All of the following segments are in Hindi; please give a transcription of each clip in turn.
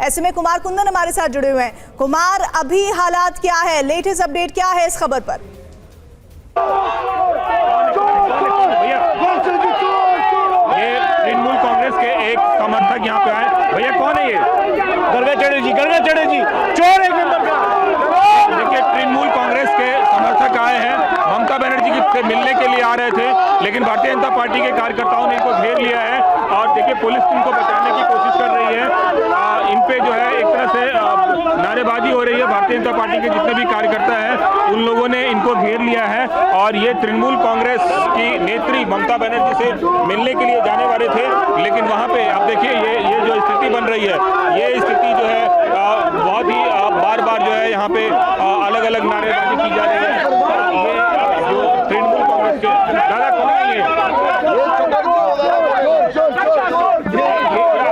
ऐसे में कुमार कुंदन हमारे साथ जुड़े हुए हैं। कुमार, अभी हालात क्या है, लेटेस्ट अपडेट क्या है इस खबर पर? ये तृणमूल कांग्रेस के एक समर्थक यहाँ पे आए। भैया कौन है ये? गर्वे चढ़े जी चोर एक नंबर का। देखिए तृणमूल कांग्रेस के समर्थक आए हैं, ममता बनर्जी से मिलने के लिए आ रहे थे, लेकिन भारतीय जनता पार्टी के कार्यकर्ताओं ने इनको घेर लिया है और देखिए पुलिस इनको बचाने की कोशिश कर रही है। इन पे जो है एक तरह से नारेबाजी हो रही है। भारतीय जनता पार्टी के जितने भी कार्यकर्ता हैं उन लोगों ने इनको घेर लिया है और ये तृणमूल कांग्रेस की नेत्री ममता बनर्जी से मिलने के लिए जाने वाले थे, लेकिन वहाँ पे आप देखिए ये जो स्थिति बन रही है, ये स्थिति जो है बहुत ही बार बार जो है यहाँ पे अलग अलग नारेबाजी की जा रही है। ये जो तृणमूल कांग्रेस के दादा कौन है ये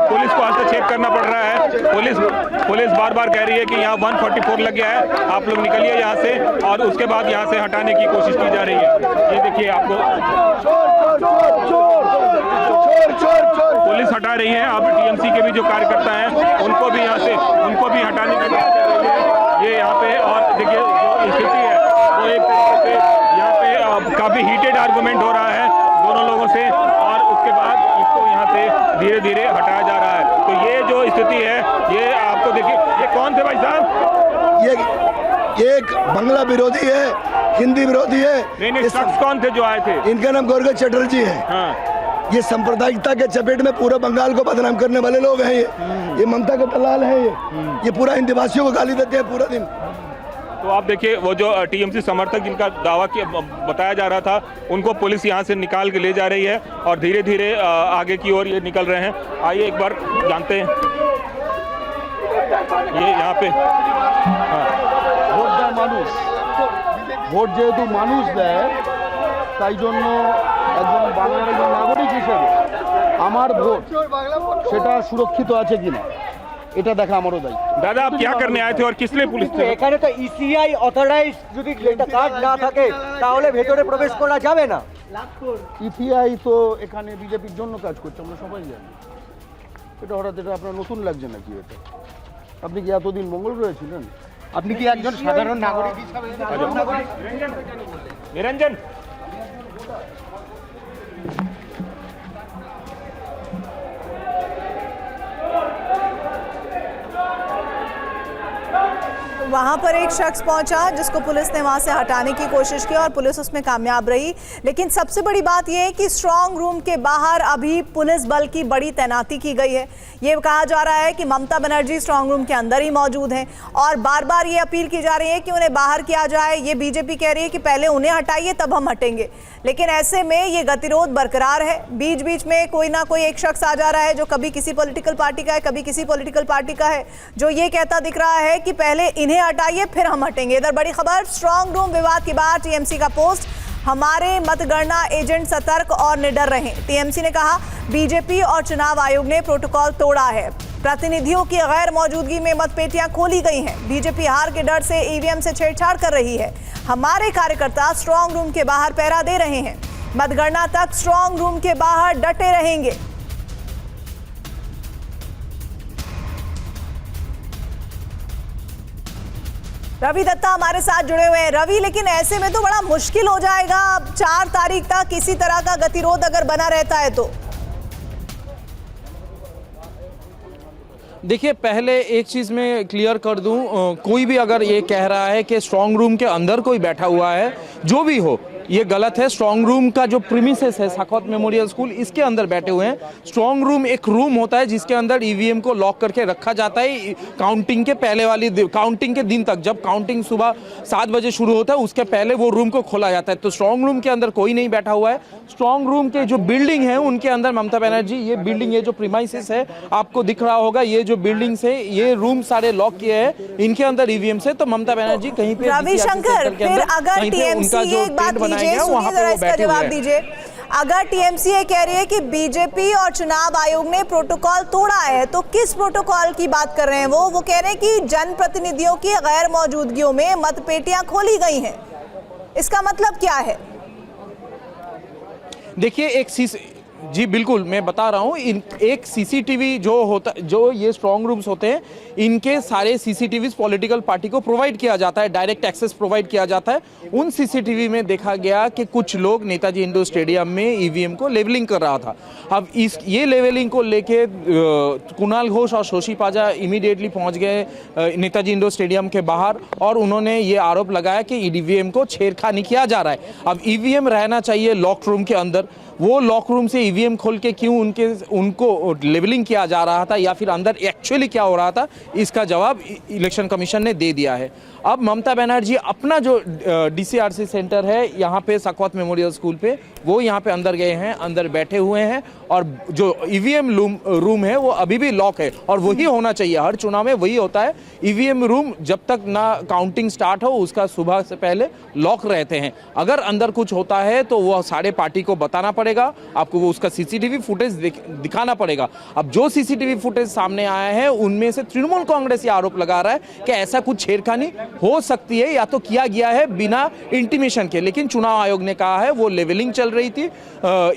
पुलिस को हस्तक्षेप करना पड़ रहा है। पुलिस बार बार कह रही है कि यहाँ 144 लग गया है, आप लोग निकलिए यहाँ से, और उसके बाद यहाँ से हटाने की कोशिश की जा रही है। ये देखिए आपको पुलिस हटा रही है। अब टीएमसी के भी जो कार्यकर्ता हैं उनको भी यहाँ से हटाने की बात कर रही है ये यहाँ पे। और देखिए जो स्थिति है वो एक तरीके से यहाँ पे काफी हीटेड आर्गुमेंट हो रहा है दोनों लोगों से, और उसके बाद इसको यहाँ से धीरे धीरे हटाया जा रहा है। तो ये जो स्थिति है ये आपको देखिए, ये कौन थे भाई साहब? ये एक बांग्ला विरोधी है, हिंदी विरोधी है। नहीं, शख्स कौन थे जो आए थे? इनका नाम गौरव चटर्जी है। हाँ। ये सांप्रदायिकता के चपेट में पूरा बंगाल को बदनाम करने वाले लोग हैं। ये ममता के दलाल हैं। ये पूरा हिंदीवासियों को गाली देते हैं पूरा दिन। तो आप देखिए वो जो टीएमसी समर्थक जिनका दावा बताया जा रहा था उनको पुलिस यहाँ से निकाल के ले जा रही है और धीरे धीरे आगे की ओर ये निकल रहे हैं। आइए एक बार जानते हैं ये यहाँ पे। ভোট যেহেতু মানুষ দেয় তাই জন্য একজন বাংলার একজন নাগরিক হিসেবে আমার ভোট সেটা সুরক্ষিত আছে কিনা এটা দেখা আমারও দায়িত্ব। दादा आप क्या करने आए थे और किस लिए पुलिस थे? এখানে তো ইসিআই অথরাইজ যদি এটা কার্ড না থাকে তাহলে ভেতরে প্রবেশ করা যাবে না। ইপিআই তো এখানে বিজেপির জন্য কাজ করছে, আমরা সবাই জানি। এটা হঠাৎ এটা আপনার নতুন লাগছে নাকি? এটা আপনি কি এতদিন মঙ্গল গ্রহে ছিলেন? আপনি কি একজন সাধারণ নাগরিক হিসেবে निरंजन वहां पर एक शख्स पहुंचा जिसको पुलिस ने वहां से हटाने की कोशिश की और पुलिस उसमें कामयाब रही। लेकिन सबसे बड़ी बात यह है कि स्ट्रांग रूम के बाहर अभी पुलिस बल की बड़ी तैनाती की गई है। ये कहा जा रहा है कि ममता बनर्जी स्ट्रांग रूम के अंदर ही मौजूद हैं और बार बार ये अपील की जा रही है कि उन्हें बाहर किया जाए। ये बीजेपी कह रही है कि पहले उन्हें हटाइए तब हम हटेंगे, लेकिन ऐसे में ये गतिरोध बरकरार है। बीच बीच में कोई ना कोई एक शख्स आ जा रहा है जो कभी किसी पॉलिटिकल पार्टी का है, कभी किसी पॉलिटिकल पार्टी का है, जो ये कहता दिख रहा है कि पहले इन्हें हटाइए फिर हम हटेंगे। इधर बड़ी खबर, स्ट्रांग रूम विवाद के बाद टीएमसी का पोस्ट, हमारे मतगणना एजेंट सतर्क और निडर रहें। टीएमसी ने कहा बीजेपी और चुनाव आयोग ने प्रोटोकॉल तोड़ा है, प्रतिनिधियों की गैर मौजूदगी में मतपेटियां खोली गई हैं, बीजेपी हार के डर से ईवीएम से छेड़छाड़ कर रही है, हमारे कार्यकर्ता स्ट्रांग रूम के बाहर पहरा दे रहे हैं, मतगणना तक स्ट्रांग रूम के बाहर डटे रहेंगे। रवि दत्ता हमारे साथ जुड़े हुए हैं। रवि, लेकिन ऐसे में तो बड़ा मुश्किल हो जाएगा अब 4 तारीख तक किसी तरह का गतिरोध अगर बना रहता है तो। देखिए पहले एक चीज़ मैं क्लियर कर दूं, कोई भी अगर ये कह रहा है कि स्ट्रांग रूम के अंदर कोई बैठा हुआ है, जो भी हो, ये गलत है। स्ट्रांग रूम का जो प्रीमिसेस है साखौत मेमोरियल स्कूल, इसके अंदर बैठे हुए हैं। स्ट्रांग रूम एक रूम होता है जिसके अंदर ईवीएम को लॉक करके रखा जाता है काउंटिंग के पहले वाली काउंटिंग के दिन तक। जब काउंटिंग सुबह 7 बजे शुरू होता है उसके पहले वो रूम को खोला जाता है। तो स्ट्रांग रूम के अंदर कोई नहीं बैठा हुआ है। स्ट्रांग रूम के जो बिल्डिंग है उनके अंदर ममता बनर्जी, ये बिल्डिंग, ये जो प्रीमाइसेस है आपको दिख रहा होगा, ये जो बिल्डिंग्स है ये रूम सारे लॉक किए हैं, इनके अंदर ईवीएम से। तो ममता बनर्जी कहीं पे रविशंकर, फिर अगर टीएमसी एक बात कीजिए, सुनिए जरा इसका जवाब दीजिए, अगर टीएमसी ये कह रही है कि बीजेपी और चुनाव आयोग ने प्रोटोकॉल तोड़ा है तो किस प्रोटोकॉल की बात कर रहे हैं वो कह रहे हैं कि जनप्रतिनिधियों की गैर मौजूदगियों में मतपेटियां खोली गई हैं, इसका मतलब क्या है? देखिए एक जी बिल्कुल, मैं बता रहा हूँ। एक सीसीटीवी जो ये स्ट्रॉन्ग रूम्स होते हैं, इनके सारे सीसीटीवीज पॉलिटिकल पार्टी को प्रोवाइड किया जाता है, डायरेक्ट एक्सेस प्रोवाइड किया जाता है। उन सीसीटीवी में देखा गया कि कुछ लोग नेताजी इंडोर स्टेडियम में ईवीएम को लेवलिंग कर रहा था। अब ये लेवलिंग को लेके कुणाल घोष और शोशी पाजा इमीडिएटली पहुंच गए नेताजी इंडोर स्टेडियम के बाहर और उन्होंने ये आरोप लगाया कि ईवीएम को छेड़खानी किया जा रहा है। अब ईवीएम रहना चाहिए लॉक रूम के अंदर, वो लॉक रूम से ईवीएम खोल के क्यों उनको लेवलिंग किया जा रहा था या फिर अंदर एक्चुअली क्या हो रहा था, इसका जवाब इलेक्शन कमीशन ने दे दिया है। अब ममता बनर्जी अपना जो डीसीआरसी सेंटर है यहाँ पे साखौत मेमोरियल स्कूल पे, वो यहाँ पे अंदर गए हैं, अंदर बैठे हुए हैं और जो ईवीएम रूम है वो अभी भी लॉक है और वही होना चाहिए। हर चुनाव में वही होता है, ईवीएम रूम जब तक ना काउंटिंग स्टार्ट हो उसका सुबह से पहले लॉक रहते हैं। अगर अंदर कुछ होता है तो वो सारे पार्टी को बताना पड़ेगा, आपको वो उसका सीसीटीवी फुटेज दिखाना पड़ेगा। अब जो सीसीटीवी फुटेज सामने आया है उनमें से तृणमूल कांग्रेस ये आरोप लगा रहा है कि ऐसा कुछ छेड़खानी हो सकती है या तो किया गया है बिना इंटीमेशन के, लेकिन चुनाव आयोग ने कहा है वो लेवलिंग चल रही थी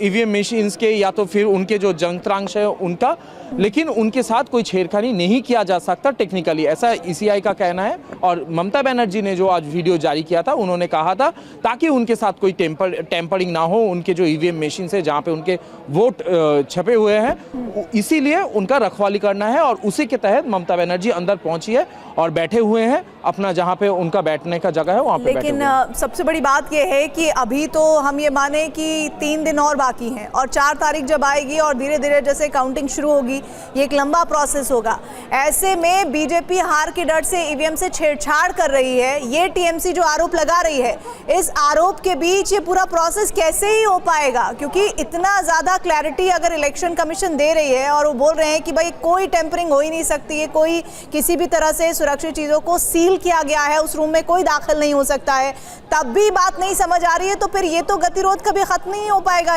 ईवीएम मशीन्स के या तो फिर उनके जो यंत्रांश है उनका, लेकिन उनके साथ कोई छेड़खानी नहीं किया जा सकता टेक्निकली, ऐसा ईसीआई का कहना है। और ममता बनर्जी ने जो आज वीडियो जारी किया था उन्होंने कहा था ताकि उनके साथ कोई टेम्परिंग ना हो, उनके जो ईवीएम मशीन से जहाँ पे उनके वोट छपे हुए हैं, इसीलिए उनका रखवाली करना है और उसी के तहत ममता बनर्जी अंदर पहुंची है और बैठे हुए हैं अपना जहाँ पे उनका बैठने का जगह है वहाँ पे। लेकिन सबसे बड़ी बात यह है कि अभी तो हम ये माने कि 3 दिन और बाकी हैं और 4 तारीख जब आएगी और धीरे धीरे जैसे काउंटिंग शुरू होगी, ये एक लंबा प्रोसेस होगा। ऐसे में बीजेपी हार के डर से ईवीएम से छेड़छाड़ कर रही है, ये टीएमसी जो आरोप लगा रही है, इस आरोप के बीच ये पूरा प्रोसेस कैसे ही हो पाएगा? क्योंकि इतना ज़्यादा क्लैरिटी अगर इलेक्शन कमीशन दे रही है और वो बोल रहे हैं कि भाई कोई टेम्परिंग हो ही नहीं सकती है, कोई किसी भी तरह से सुरक्षित चीज़ों को सील किया गया है, उस रूम में कोई दाखिल नहीं हो सकता है, तब भी बात नहीं समझ आ रही है, तो फिर ये तो गतिरोध कभी खत्म नहीं हो पाएगा।